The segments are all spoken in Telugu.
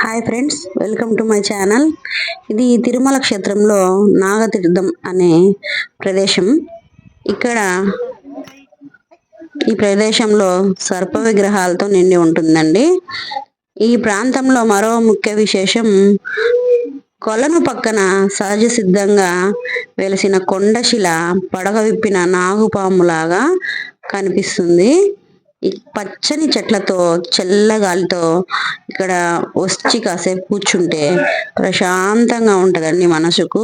Hi friends, welcome to my channel. ఇది తిరుమల క్షేత్రంలో నాగతీర్థం అనే ప్రదేశం. ఇక్కడ ఈ ప్రదేశంలో సర్ప విగ్రహాలతో నిండి ఉంటుందండి. ఈ ప్రాంతంలో మరో ముఖ్య విశేషం కొలను పక్కన సహజ సిద్ధంగా వెలిసిన కొండశిల పడగ విప్పిన నాగుపాములాగా కనిపిస్తుంది. ఈ పచ్చని చెట్లతో చల్లగాలితో ఇక్కడ వచ్చి కాసేపు కూర్చుంటే ప్రశాంతంగా ఉంటదండి మనసుకు.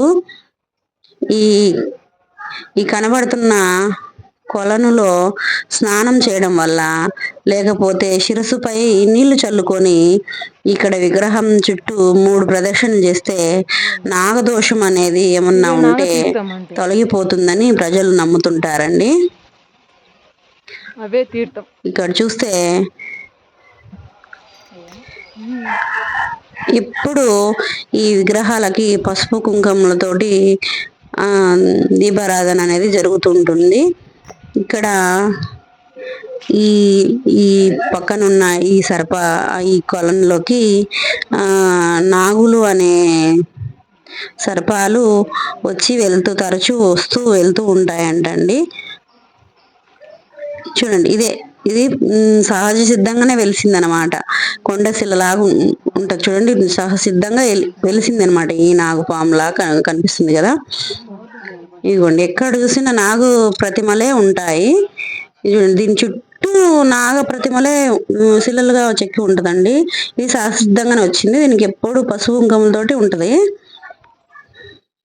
ఈ ఈ కనబడుతున్న కొలనులో స్నానం చేయడం వల్ల, లేకపోతే శిరస్సుపై నీళ్లు చల్లుకొని ఇక్కడ విగ్రహం చుట్టూ 3 ప్రదక్షిణలు చేస్తే నాగదోషం అనేది ఏమన్నా ఉంటే తొలగిపోతుందని ప్రజలు నమ్ముతుంటారండి. అవే తీర్థం. ఇక్కడ చూస్తే ఇప్పుడు ఈ విగ్రహాలకి పసుపు కుంకుమలతోటి దీపారాధన అనేది జరుగుతుంటుంది. ఇక్కడ ఈ ఈ పక్కనున్న ఈ ఈ కొలంలోకి నాగులు అనే సర్పాలు వచ్చి తరచూ వస్తూ వెళ్తూ ఉంటాయంటండి. చూడండి, ఇది సహజ సిద్ధంగానే వెలిసిందనమాట. కొండశిలలాగా ఉంటుంది చూడండి, సహజ సిద్ధంగా వెలిసిందనమాట. ఈ నాగుపాములాగా కనిపిస్తుంది కదా. ఇదిగోండి, ఎక్కడ చూసిన నాగు ప్రతిమలే ఉంటాయి. చూడండి, దీని చుట్టూ నాగ ప్రతిమలే శిలలుగా చెక్కి ఉంటదండి. ఇది సహజ సిద్ధంగానే వచ్చింది. దీనికి ఎప్పుడు పసుపు కుంకుమలతోటి ఉంటది.